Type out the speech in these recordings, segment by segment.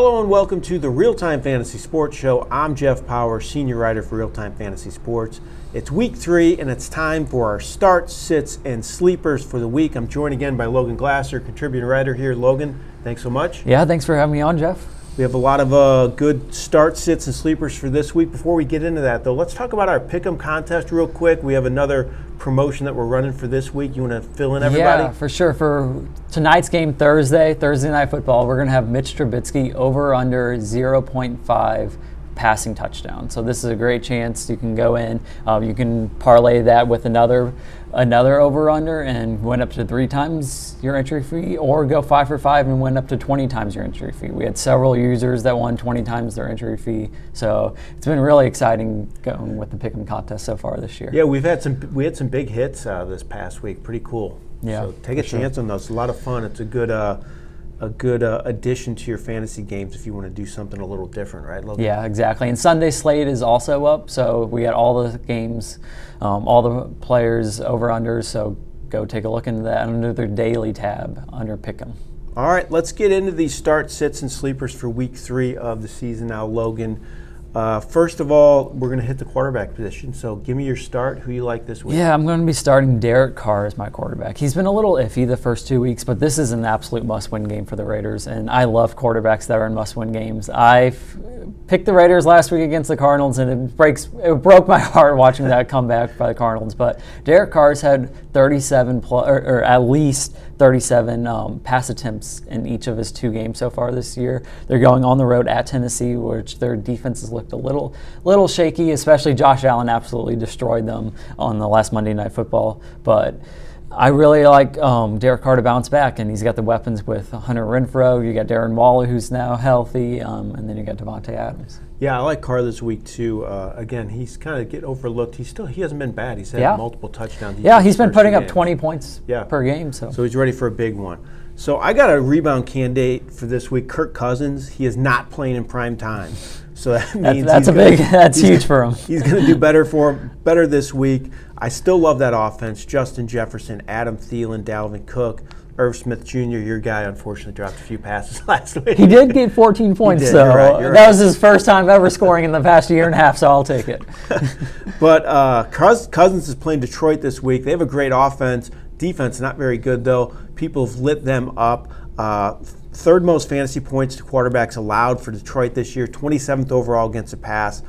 Hello and welcome to the RealTime Fantasy Sports Show. I'm Jeff Paur, senior writer for RealTime Fantasy Sports. It's week 3 and it's time for our starts, sits, and sleepers for the week. I'm joined again by Logan Glaser, contributing writer here. Logan, thanks so much. Yeah, thanks for having me on, Jeff. We have a lot of good starts, sits, and sleepers for this week. Before we get into that, though, let's talk about our Pick'em contest real quick. We have another promotion that we're running for this week. You want to fill in everybody? Yeah, for sure. For tonight's game, Thursday Night Football, we're going to have Mitch Trubisky over under 0.5 passing touchdown. So this is a great chance. You can go in, you can parlay that with another over-under and win up to 3 times your entry fee, or go 5 for 5 and win up to 20 times your entry fee. We had several users that won 20 times their entry fee, so it's been really exciting going with the Pick'em contest so far this year. Yeah, we had some big hits this past week. Pretty cool. Yeah, so take a chance on those. It's a lot of fun. It's a good addition to your fantasy games if you want to do something a little different, right, Logan? Yeah, exactly. And Sunday slate is also up, so we got all the games, all the players over-unders, so go take a look into that under their daily tab under Pick'em. All right, let's get into these start, sits, and sleepers for week 3 of the season now, Logan. First of all, we're going to hit the quarterback position, so give me your start. Who you like this week? Yeah, I'm going to be starting Derek Carr as my quarterback. He's been a little iffy the first 2 weeks, but this is an absolute must-win game for the Raiders, and I love quarterbacks that are in must-win games. I picked the Raiders last week against the Cardinals, and it broke my heart watching that comeback by the Cardinals, but Derek Carr's had 37 or at least 37 pass attempts in each of his 2 games so far this year. They're going on the road at Tennessee, which their defense has looked a little shaky, especially Josh Allen absolutely destroyed them on the last Monday Night Football. But I really like Derek Carr to bounce back, and he's got the weapons with Hunter Renfrow. You got Darren Waller, who's now healthy, and then you got Devontae Adams. Yeah, I like Carr this week too. Again, he's kind of getting overlooked. He hasn't been bad. He's had multiple touchdowns. He's been putting up 20 points per game. So he's ready for a big one. So I got a rebound candidate for this week, Kirk Cousins. He is not playing in prime time. So that means that's huge for him. He's going to do better this week. I still love that offense. Justin Jefferson, Adam Thielen, Dalvin Cook, Irv Smith Jr., your guy, unfortunately dropped a few passes last week. He did get 14 points, though. That was his first time ever scoring in the past year and a half, so I'll take it. But Cousins is playing Detroit this week. They have a great offense. Defense, not very good, though. People have lit them up. Third most fantasy points to quarterbacks allowed for Detroit this year, 27th overall against the pass.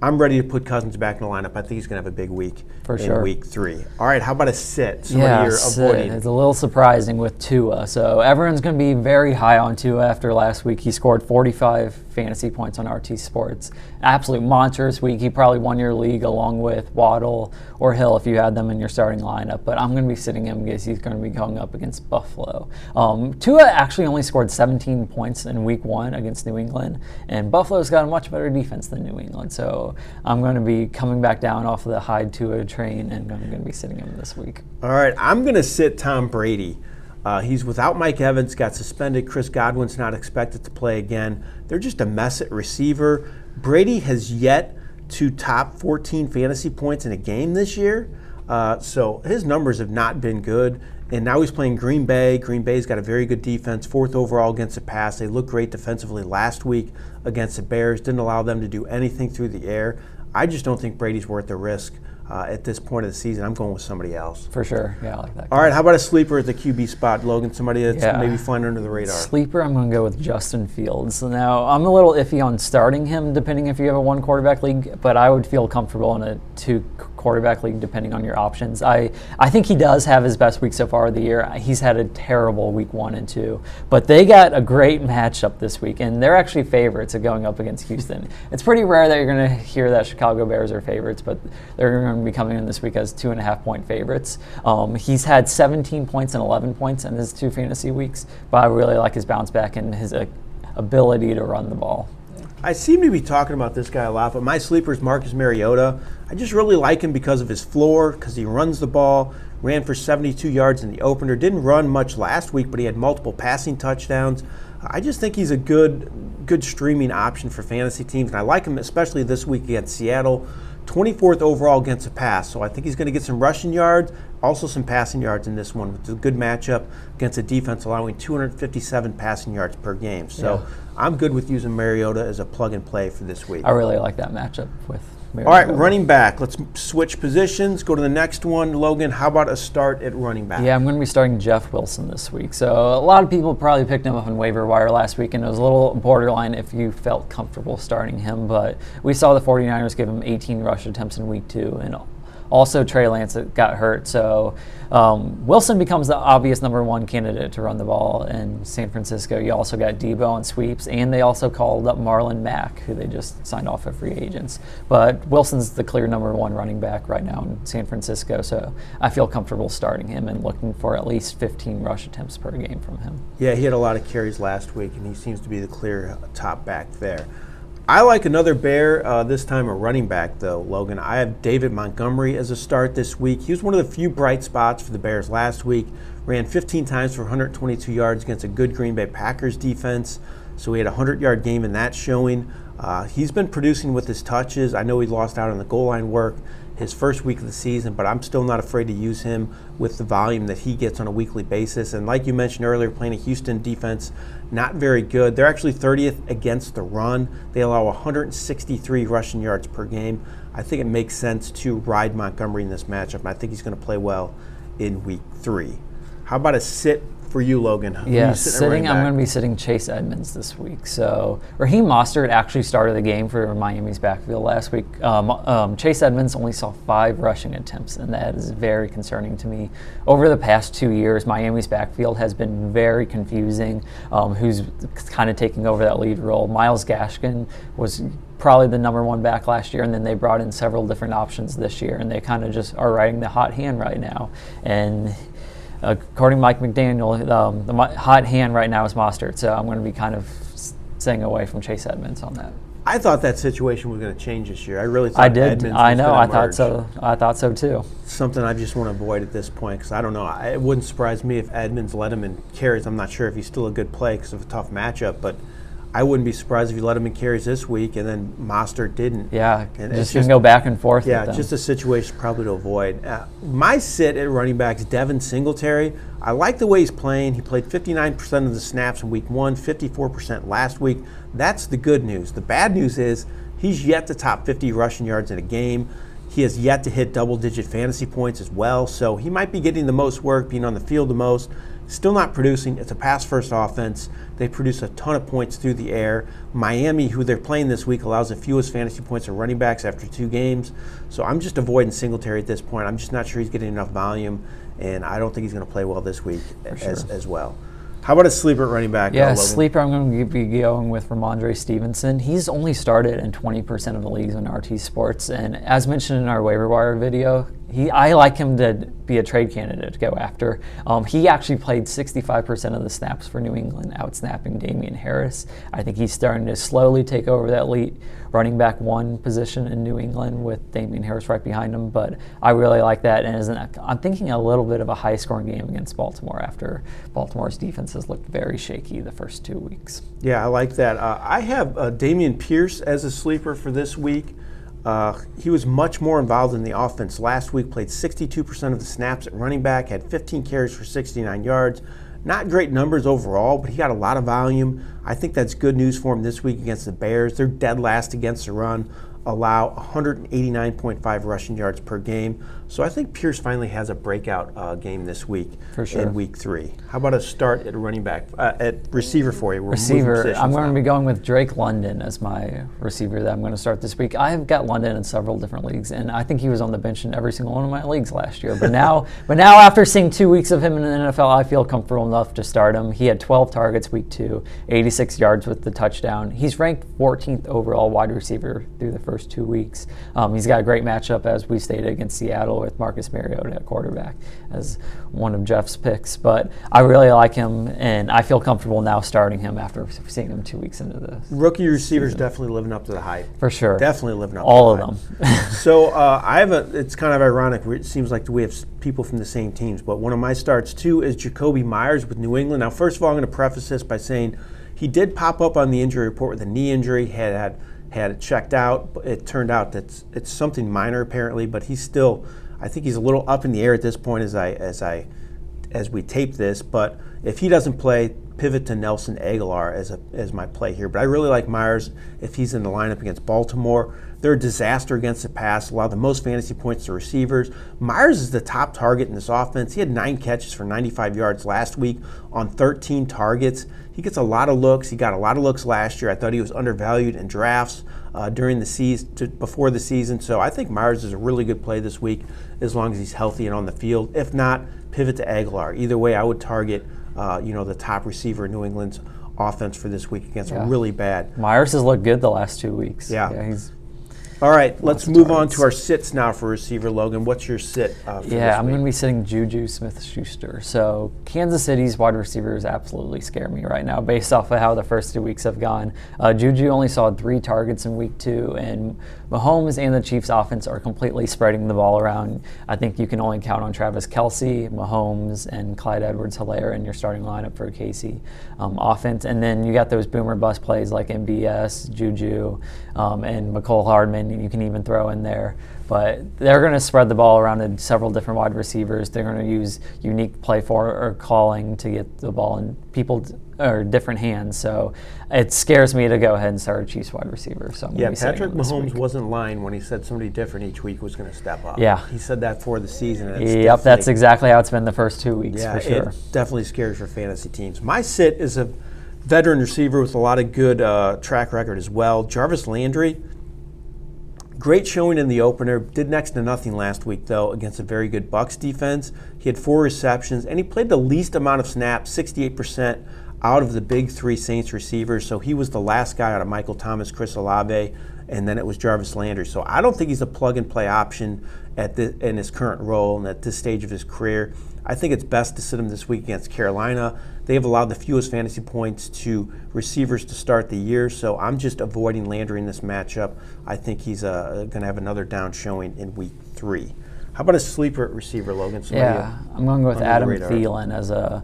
I'm ready to put Cousins back in the lineup. I think he's going to have a big week in week 3. All right, how about a sit? Somebody you're avoiding. It's a little surprising with Tua. So everyone's going to be very high on Tua after last week. He scored 45 fantasy points on RT Sports. Absolute monstrous week. He probably won your league along with Waddle or Hill if you had them in your starting lineup. But I'm going to be sitting him because he's going to be going up against Buffalo. Tua actually only scored 17 points in week 1 against New England. And Buffalo's got a much better defense than New England. So I'm going to be coming back down off of the Hyde Tua train, and I'm going to be sitting him this week. All right, I'm going to sit Tom Brady. He's without Mike Evans, got suspended. Chris Godwin's not expected to play again. They're just a mess at receiver. Brady has yet to top 14 fantasy points in a game this year, so his numbers have not been good. And now he's playing Green Bay. Green Bay's got a very good defense, 4th overall against the pass. They looked great defensively last week against the Bears. Didn't allow them to do anything through the air. I just don't think Brady's worth the risk at this point of the season. I'm going with somebody else. For sure. Yeah, I like that. All right, how about a sleeper at the QB spot, Logan? Somebody that's maybe flying under the radar. Sleeper, I'm going to go with Justin Fields. Now, I'm a little iffy on starting him, depending if you have a 1-quarterback league, but I would feel comfortable in a 2-quarterback league, depending on your options. I think he does have his best week so far of the year. He's had a terrible week 1 and 2, but they got a great matchup this week, and they're actually favorites of going up against Houston. It's pretty rare that you're going to hear that Chicago Bears are favorites, but they're going to be coming in this week as 2.5-point favorites. He's had 17 points and 11 points in his 2 fantasy weeks, but I really like his bounce back and his ability to run the ball. I seem to be talking about this guy a lot, but my sleeper is Marcus Mariota. I just really like him because of his floor, because he runs the ball, ran for 72 yards in the opener, didn't run much last week, but he had multiple passing touchdowns. I just think he's a good streaming option for fantasy teams, and I like him especially this week against Seattle. 24th overall against the pass. So I think he's going to get some rushing yards, also some passing yards in this one. It's a good matchup against a defense allowing 257 passing yards per game. So I'm good with using Mariota as a plug and play for this week. I really like that matchup with Mariota. All right, running back. Let's switch positions. Go to the next one. Logan, how about a start at running back? Yeah, I'm going to be starting Jeff Wilson this week. So a lot of people probably picked him up on waiver wire last week, and it was a little borderline if you felt comfortable starting him. But we saw the 49ers give him 18 rush attempts in week 2, and also Trey Lance got hurt. So Wilson becomes the obvious number 1 candidate to run the ball in San Francisco. You also got Debo on sweeps, and they also called up Marlon Mack, who they just signed off as free agents. But Wilson's the clear number 1 running back right now in San Francisco, so I feel comfortable starting him and looking for at least 15 rush attempts per game from him. Yeah, he had a lot of carries last week, and he seems to be the clear top back there. I like another Bear, this time a running back, though, Logan. I have David Montgomery as a start this week. He was one of the few bright spots for the Bears last week. Ran 15 times for 122 yards against a good Green Bay Packers defense. So he had a 100-yard game in that showing. He's been producing with his touches. I know he lost out on the goal line work his first week of the season, but I'm still not afraid to use him with the volume that he gets on a weekly basis. And like you mentioned earlier, playing a Houston defense, not very good. They're actually 30th against the run. They allow 163 rushing yards per game. I think it makes sense to ride Montgomery in this matchup, and I think he's going to play well in week 3. How about a sit for you, Logan? Yeah, I'm going to be sitting Chase Edmonds this week. So Raheem Mostert actually started the game for Miami's backfield last week. Chase Edmonds only saw 5 rushing attempts, and that is very concerning to me. Over the past 2 years, Miami's backfield has been very confusing. Who's kind of taking over that lead role? Myles Gaskin was probably the number 1 back last year, and then they brought in several different options this year, and they kind of just are riding the hot hand right now. And according to Mike McDaniel, the hot hand right now is Mostert, so I'm going to be kind of staying away from Chase Edmonds on that. I thought that situation was going to change this year. I really thought Edmonds was I know. going to I emerge. thought so. I thought so too. Something I just want to avoid at this point because I don't know. It wouldn't surprise me if Edmonds led him in carries. I'm not sure if he's still a good play because of a tough matchup, but I wouldn't be surprised if he let him in carries this week and then Mostert didn't. Yeah, and just going to go back and forth. Yeah, with them. just a situation probably to avoid. My sit at running back is Devin Singletary. I like the way he's playing. He played 59% of the snaps in week 1, 54% last week. That's the good news. The bad news is he's yet to top 50 rushing yards in a game. He has yet to hit double-digit fantasy points as well, so he might be getting the most work, being on the field the most. Still not producing. It's a pass-first offense. They produce a ton of points through the air. Miami, who they're playing this week, allows the fewest fantasy points of running backs after 2 games. So I'm just avoiding Singletary at this point. I'm just not sure he's getting enough volume, and I don't think he's going to play well this week as well. How about a sleeper at running back? Yeah, Logan? sleeper, I'm going to be going with Ramondre Stevenson. He's only started in 20% of the leagues on RT Sports, and as mentioned in our waiver wire video, I like him to be a trade candidate to go after. He actually played 65% of the snaps for New England, out-snapping Damian Harris. I think he's starting to slowly take over that lead running back 1 position in New England with Damian Harris right behind him, but I really like that. And I'm thinking a little bit of a high-scoring game against Baltimore after Baltimore's defense has looked very shaky the first 2 weeks. Yeah, I like that. I have Dameon Pierce as a sleeper for this week. He was much more involved in the offense last week, played 62% of the snaps at running back, had 15 carries for 69 yards. Not great numbers overall, but he got a lot of volume. I think that's good news for him this week against the Bears. They're dead last against the run, allow 189.5 rushing yards per game. So I think Pierce finally has a breakout game this week in week 3. How about a start at running back, at receiver for you? Receiver, I'm going to be going with Drake London as my receiver that I'm going to start this week. I have got London in several different leagues, and I think he was on the bench in every single one of my leagues last year. But now after seeing 2 weeks of him in the NFL, I feel comfortable enough to start him. He had 12 targets week 2, 86 yards with the touchdown. He's ranked 14th overall wide receiver through the first 2 weeks. He's got a great matchup, as we stated, against Seattle with Marcus Mariota at quarterback as one of Jeff's picks. But I really like him, and I feel comfortable now starting him after seeing him 2 weeks into the rookie receivers definitely living up to the hype. For sure. Definitely living up all to the of hype. them. So it's kind of ironic. It seems like we have people from the same teams, but one of my starts too is Jacoby Myers with New England. Now, first of all, I'm going to preface this by saying he did pop up on the injury report with a knee injury, had had it checked out. It turned out that it's something minor apparently, but he's still, I think he's a little up in the air at this point as we tape this. But if he doesn't play, pivot to Nelson Aguilar as my play here. But I really like Myers if he's in the lineup against Baltimore. They're a disaster against the pass, allow the most fantasy points to receivers. Myers is the top target in this offense. He had 9 catches for 95 yards last week on 13 targets. He gets a lot of looks. He got a lot of looks last year. I thought he was undervalued in drafts during the season, before the season. So I think Myers is a really good play this week as long as he's healthy and on the field. If not, pivot to Aguilar. Either way, I would target the top receiver in New England's offense for this week against a really bad. Myers has looked good the last 2 weeks. Yeah. He's all right, let's move on to our sits now for receiver. Logan, what's your sit for this I'm week? going to be sitting Juju Smith-Schuster. So Kansas City's wide receivers absolutely scare me right now based off of how the first 2 weeks have gone. Juju only saw 3 targets in week 2, and Mahomes and the Chiefs offense are completely spreading the ball around. I think you can only count on Travis Kelce, Mahomes, and Clyde Edwards-Helaire in your starting lineup for KC offense. And then you got those boomer bust plays like MBS, Juju, and McCole Hardman. You can even throw in there. But they're going to spread the ball around to several different wide receivers. They're going to use unique play for or calling to get the ball in different hands. So it scares me to go ahead and start a Chiefs wide receiver. So Patrick Mahomes wasn't lying when he said somebody different each week was going to step up. Yeah. He said that for the season. And that's exactly how it's been the first 2 weeks for sure. It definitely scares for fantasy teams. My sit is a veteran receiver with a lot of good track record as well. Jarvis Landry. Great showing in the opener. Did next to nothing last week, though, against a very good Bucs defense. He had 4 receptions, and he played the least amount of snaps, 68% out of the big 3 Saints receivers. So he was the last guy out of Michael Thomas, Chris Olave, and then it was Jarvis Landry. So I don't think he's a plug-and-play option in his current role and at this stage of his career. I think it's best to sit him this week against Carolina. They have allowed the fewest fantasy points to receivers to start the year, so I'm just avoiding Landry in this matchup. I think he's going to have another down showing in week 3. How about a sleeper receiver, Logan? I'm going to go with Adam Thielen as a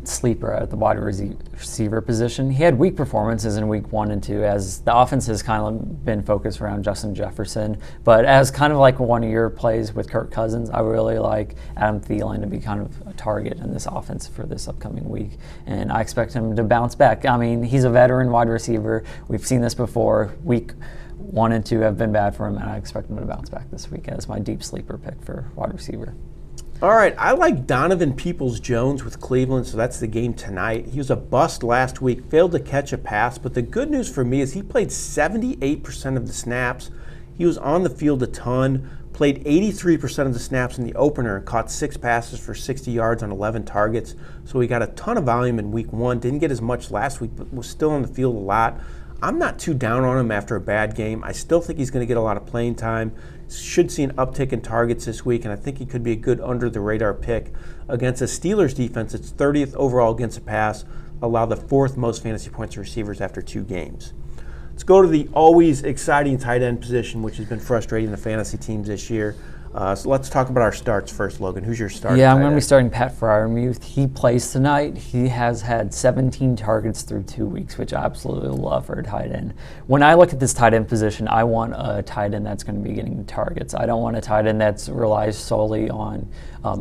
sleeper at the wide receiver position. He had weak performances in week 1 and 2 as the offense has kind of been focused around Justin Jefferson. But as kind of like one of your plays with Kirk Cousins, I really like Adam Thielen to be kind of a target in this offense for this upcoming week. And I expect him to bounce back. I mean, he's a veteran wide receiver. We've seen this before. Week 1 and 2 have been bad for him, and I expect him to bounce back this week as my deep sleeper pick for wide receiver. All right, I like Donovan Peoples-Jones with Cleveland, so that's the game tonight. He was a bust last week, failed to catch a pass, but the good news for me is he played 78% of the snaps. He was on the field a ton, played 83% of the snaps in the opener, and caught 6 passes for 60 yards on 11 targets. So he got a ton of volume in week 1, didn't get as much last week, but was still on the field a lot. I'm not too down on him after a bad game. I still think he's going to get a lot of playing time. Should see an uptick in targets this week, and I think he could be a good under-the-radar pick against a Steelers defense. It's 30th overall against the pass, allow the 4th most fantasy points to receivers after 2 games. Let's go to the always exciting tight end position, which has been frustrating the fantasy teams this year. So let's talk about our starts first, Logan. Who's your starter? I'm going to be starting Pat Freiermuth. He plays tonight. He has had 17 targets through 2 weeks, which I absolutely love for a tight end. When I look at this tight end position, I want a tight end that's going to be getting targets. I don't want a tight end that relies solely on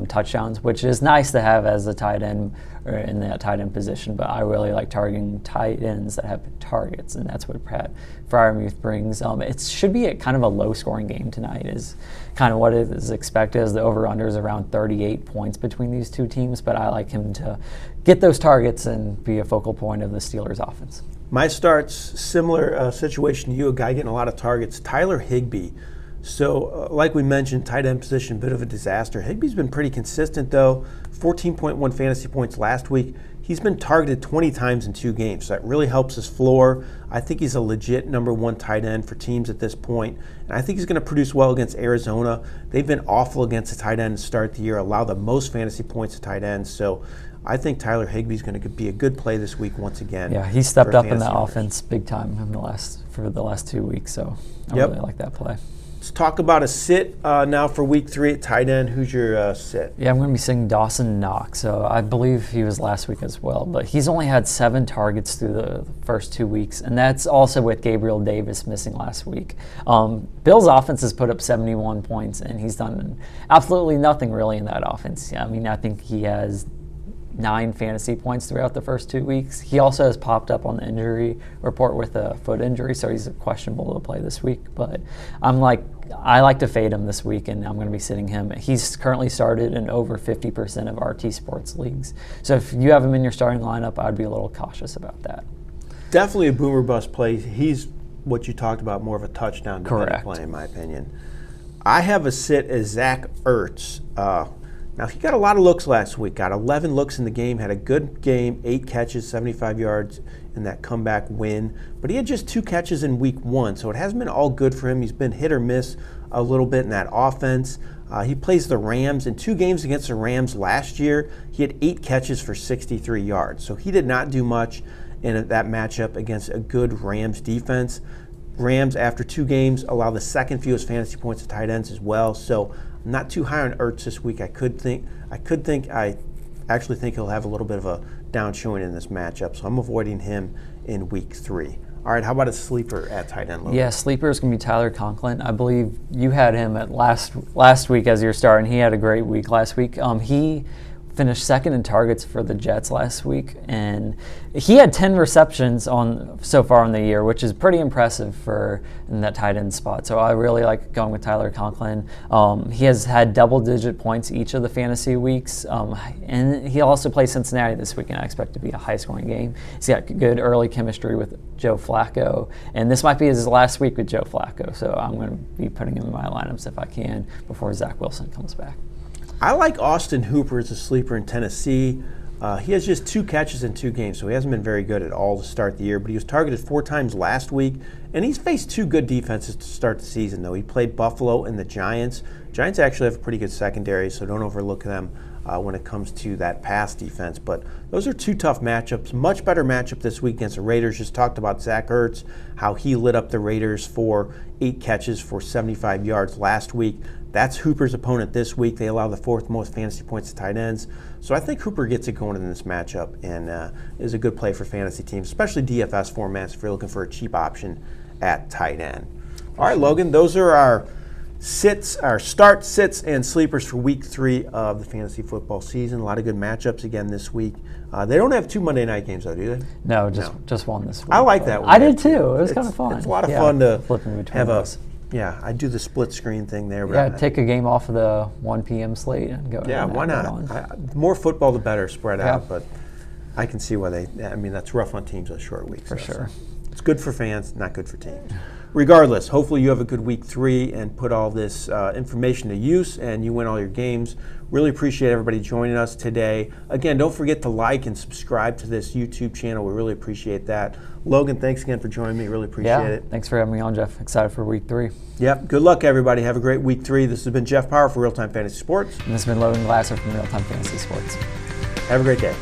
touchdowns, which is nice to have as a tight end or in that tight end position, but I really like targeting tight ends that have targets, and that's what Pat Freiermuth brings. It should be kind of a low-scoring game tonight is kind of what is expected, as the over-under is around 38 points between these two teams, but I like him to get those targets and be a focal point of the Steelers' offense. My start's similar situation to you, a guy getting a lot of targets, Tyler Higbee. So, like we mentioned, tight end position, bit of a disaster. Higbee's been pretty consistent, though. 14.1 fantasy points last week. He's been targeted 20 times in 2 games, so that really helps his floor. I think he's a legit #1 tight end for teams at this point, and I think he's going to produce well against Arizona. They've been awful against the tight end to start the year, allow the most fantasy points to tight ends. So I think Tyler Higbee's going to be a good play this week once again. Yeah, he stepped up in the offense big time for the last 2 weeks, so I really like that play. Let's talk about a sit now for week 3 at tight end. Who's your sit? Yeah, I'm going to be sitting Dawson Knox. So I believe he was last week as well, but he's only had 7 targets through the first 2 weeks, and that's also with Gabriel Davis missing last week. Bill's offense has put up 71 points, and he's done absolutely nothing really in that offense. I mean, I think he has 9 fantasy points throughout the first 2 weeks. He also has popped up on the injury report with a foot injury, so he's questionable to play this week. But I like to fade him this week, and I'm going to be sitting him. He's currently started in over 50% of RT Sports leagues. So if you have him in your starting lineup, I'd be a little cautious about that. Definitely a boomer bust play. He's what you talked about, more of a touchdown dependent play, in my opinion. I have a sit as Zach Ertz. Now, he got a lot of looks last week, got 11 looks in the game, had a good game, 8 catches, 75 yards in that comeback win. But he had just 2 catches in week 1, so it hasn't been all good for him. He's been hit or miss a little bit in that offense. He plays the Rams. In 2 games against the Rams last year, he had 8 catches for 63 yards. So he did not do much in that matchup against a good Rams defense. Rams, after 2 games, allow the second fewest fantasy points to tight ends as well. So I'm not too high on Ertz this week. I actually think he'll have a little bit of a down showing in this matchup. So I'm avoiding him in week 3. All right, how about a sleeper at tight end, Logan? Yeah, sleeper is going to be Tyler Conklin. I believe you had him at last week as your star, and he had a great week last week. He finished second in targets for the Jets last week, and he had 10 receptions so far in the year, which is pretty impressive for in that tight end spot. So I really like going with Tyler Conklin. He has had double-digit points each of the fantasy weeks, and he also plays Cincinnati this week, and I expect it to be a high-scoring game. He's got good early chemistry with Joe Flacco, and this might be his last week with Joe Flacco, so I'm going to be putting him in my lineups if I can before Zach Wilson comes back. I like Austin Hooper as a sleeper in Tennessee. He has just 2 catches in 2 games, so he hasn't been very good at all to start the year, but he was targeted 4 times last week, and he's faced 2 good defenses to start the season, though. He played Buffalo and the Giants. Giants actually have a pretty good secondary, so don't overlook them when it comes to that pass defense. But those are 2 tough matchups. Much better matchup this week against the Raiders. Just talked about Zach Ertz, how he lit up the Raiders for 8 catches for 75 yards last week. That's Hooper's opponent this week. They allow the 4th most fantasy points to tight ends. So I think Hooper gets it going in this matchup and is a good play for fantasy teams, especially DFS formats if you're looking for a cheap option at tight end. All right, Logan, those are our start, sits, and sleepers for week 3 of the fantasy football season. A lot of good matchups again this week. They don't have 2 Monday night games, though, do they? No, just one this week. I like that one. I did too. It was kind of fun. It's a lot of fun to flipping between have those. Yeah, I do the split screen thing there. Yeah, take a game off of the 1 p.m. slate and go. Yeah, why not? The more football, the better spread out. But I can see why that's rough on teams on short weeks. For sure. So it's good for fans, not good for teams. Regardless, hopefully you have a good week 3 and put all this information to use and you win all your games. Really appreciate everybody joining us today. Again, don't forget to like and subscribe to this YouTube channel. We really appreciate that. Logan, thanks again for joining me. Really appreciate it. Thanks for having me on, Jeff. Excited for week 3. Yep. Good luck, everybody. Have a great week 3. This has been Jeff Paur for RealTime Fantasy Sports. And this has been Logan Glaser from RealTime Fantasy Sports. Have a great day.